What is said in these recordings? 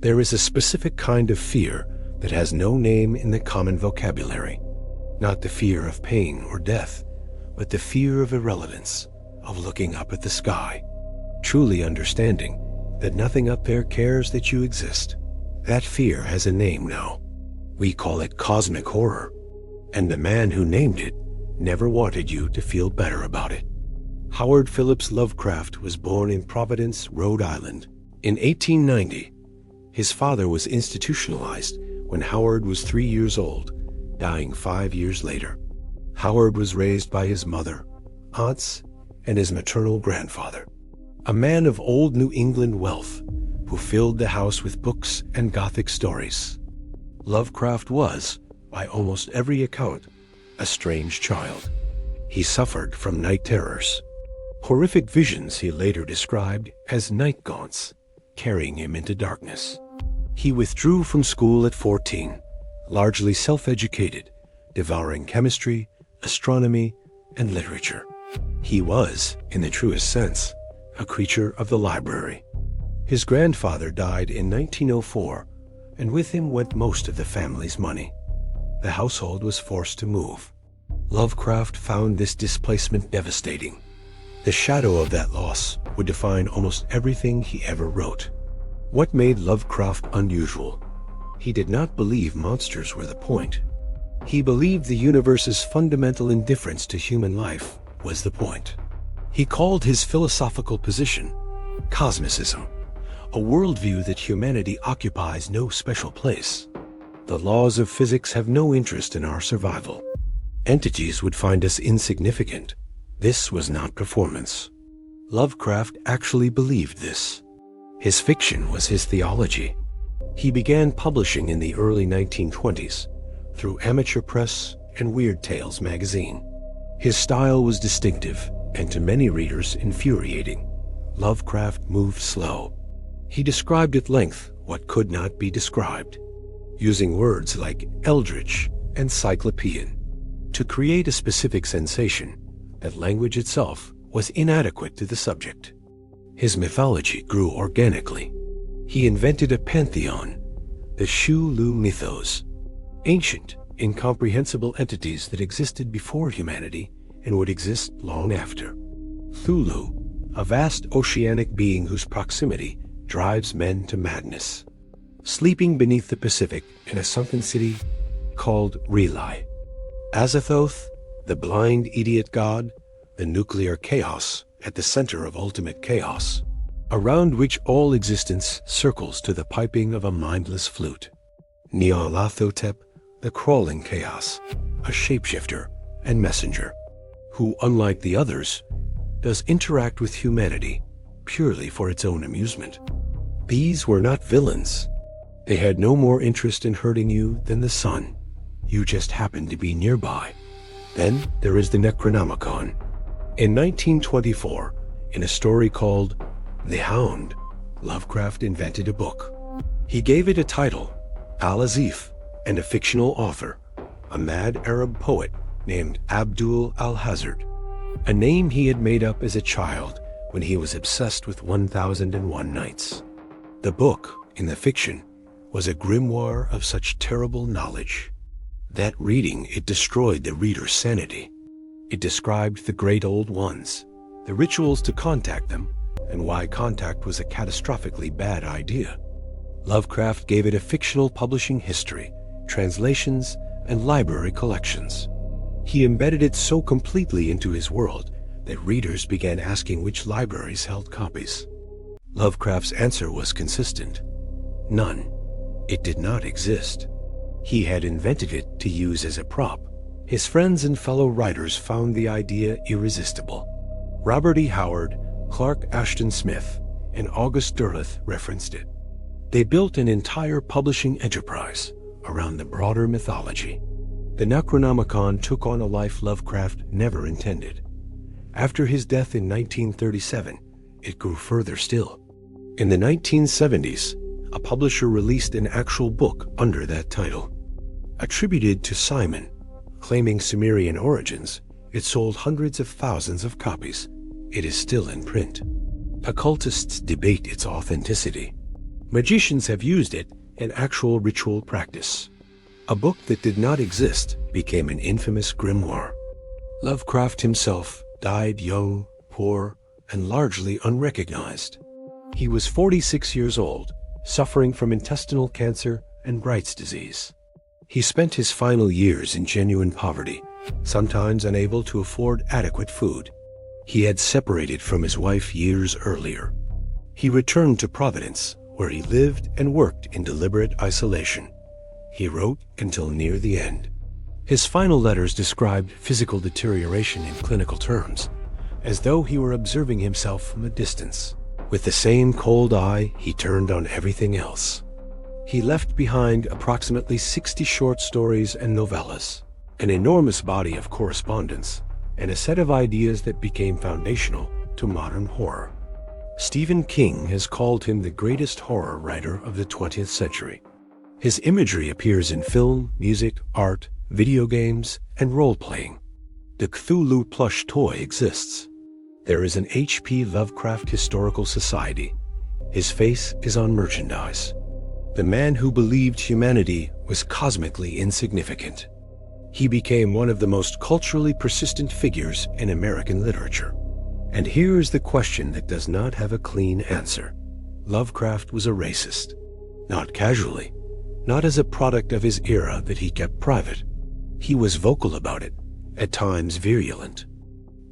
There is a specific kind of fear that has no name in the common vocabulary. Not the fear of pain or death, but the fear of irrelevance, of looking up at the sky, truly understanding that nothing up there cares that you exist. That fear has a name now. We call it cosmic horror, and the man who named it never wanted you to feel better about it. Howard Phillips Lovecraft was born in Providence, Rhode Island, in 1890. His father was institutionalized when Howard was 3 years old, dying 5 years later. Howard was raised by his mother, aunts, and his maternal grandfather, a man of old New England wealth who filled the house with books and Gothic stories. Lovecraft was, by almost every account, a strange child. He suffered from night terrors. Horrific visions he later described as night gaunts, carrying him into darkness. He withdrew from school at 14, largely self-educated, devouring chemistry, astronomy, and literature. He was, in the truest sense, a creature of the library. His grandfather died in 1904, and with him went most of the family's money. The household was forced to move. Lovecraft found this displacement devastating. The shadow of that loss would define almost everything he ever wrote. What made Lovecraft unusual? He did not believe monsters were the point. He believed the universe's fundamental indifference to human life was the point. He called his philosophical position Cosmicism, a worldview that humanity occupies no special place. The laws of physics have no interest in our survival. Entities would find us insignificant. This was not performance. Lovecraft actually believed this. His fiction was his theology. He began publishing in the early 1920s through Amateur Press and Weird Tales magazine. His style was distinctive and to many readers infuriating. Lovecraft moved slow. He described at length what could not be described, using words like eldritch and cyclopean to create a specific sensation that language itself was inadequate to the subject. His mythology grew organically. He invented a pantheon, the Cthulhu Mythos, ancient, incomprehensible entities that existed before humanity and would exist long after. Cthulhu, a vast oceanic being whose proximity drives men to madness, sleeping beneath the Pacific in a sunken city called Relai. Azathoth, the blind idiot god, the nuclear chaos at the center of ultimate chaos, around which all existence circles to the piping of a mindless flute. Nyarlathotep, the crawling chaos, a shapeshifter and messenger, who, unlike the others, does interact with humanity purely for its own amusement. These were not villains. They had no more interest in hurting you than the sun. You just happened to be nearby. Then there is the Necronomicon. In 1924, in a story called The Hound, Lovecraft invented a book. He gave it a title, Al-Azif, and a fictional author, a mad Arab poet named Abdul al-Hazard, a name he had made up as a child when he was obsessed with 1001 Nights. The book, in the fiction, was a grimoire of such terrible knowledge that reading it destroyed the reader's sanity. It described the great old ones, the rituals to contact them, and why contact was a catastrophically bad idea. Lovecraft gave it a fictional publishing history, translations, and library collections. He embedded it so completely into his world that readers began asking which libraries held copies. Lovecraft's answer was consistent: none. It did not exist. He had invented it to use as a prop. His friends and fellow writers found the idea irresistible. Robert E. Howard, Clark Ashton Smith, and August Derleth referenced it. They built an entire publishing enterprise around the broader mythology. The Necronomicon took on a life Lovecraft never intended. After his death in 1937, it grew further still. In the 1970s, a publisher released an actual book under that title. Attributed to Simon, claiming Sumerian origins, it sold hundreds of thousands of copies. It is still in print. Occultists debate its authenticity. Magicians have used it in actual ritual practice. A book that did not exist became an infamous grimoire. Lovecraft himself died young, poor, and largely unrecognized. He was 46 years old, suffering from intestinal cancer and Bright's disease. He spent his final years in genuine poverty, sometimes unable to afford adequate food. He had separated from his wife years earlier. He returned to Providence, where he lived and worked in deliberate isolation. He wrote until near the end. His final letters described physical deterioration in clinical terms, as though he were observing himself from a distance. With the same cold eye, he turned on everything else. He left behind approximately 60 short stories and novellas, an enormous body of correspondence, and a set of ideas that became foundational to modern horror. Stephen King has called him the greatest horror writer of the 20th century. His imagery appears in film, music, art, video games, and role-playing. The Cthulhu plush toy exists. There is an H.P. Lovecraft Historical Society. His face is on merchandise. The man who believed humanity was cosmically insignificant. He became one of the most culturally persistent figures in American literature. And here is the question that does not have a clean answer. Lovecraft was a racist. Not casually, not as a product of his era that he kept private. He was vocal about it, at times virulent.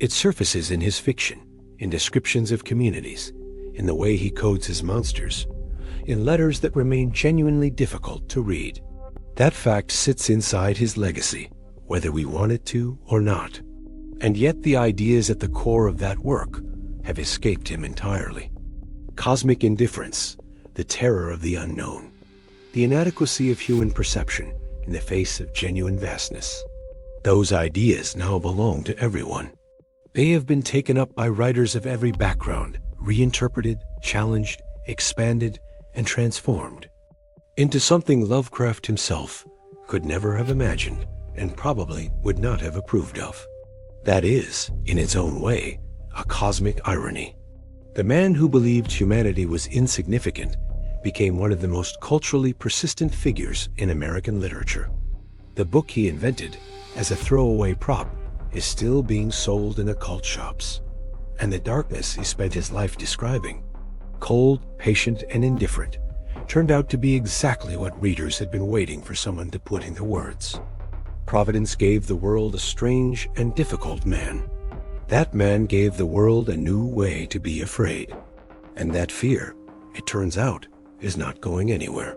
It surfaces in his fiction, in descriptions of communities, in the way he codes his monsters, in letters that remain genuinely difficult to read. That fact sits inside his legacy, whether we want it to or not. And yet the ideas at the core of that work have escaped him entirely. Cosmic indifference, the terror of the unknown, the inadequacy of human perception in the face of genuine vastness. Those ideas now belong to everyone. They have been taken up by writers of every background, reinterpreted, challenged, expanded, and transformed into something Lovecraft himself could never have imagined and probably would not have approved of. That is, in its own way, a cosmic irony. The man who believed humanity was insignificant became one of the most culturally persistent figures in American literature. The book he invented as a throwaway prop is still being sold in occult shops. And the darkness he spent his life describing, cold, patient, and indifferent, turned out to be exactly what readers had been waiting for someone to put into words. Providence gave the world a strange and difficult man. That man gave the world a new way to be afraid. And that fear, it turns out, is not going anywhere.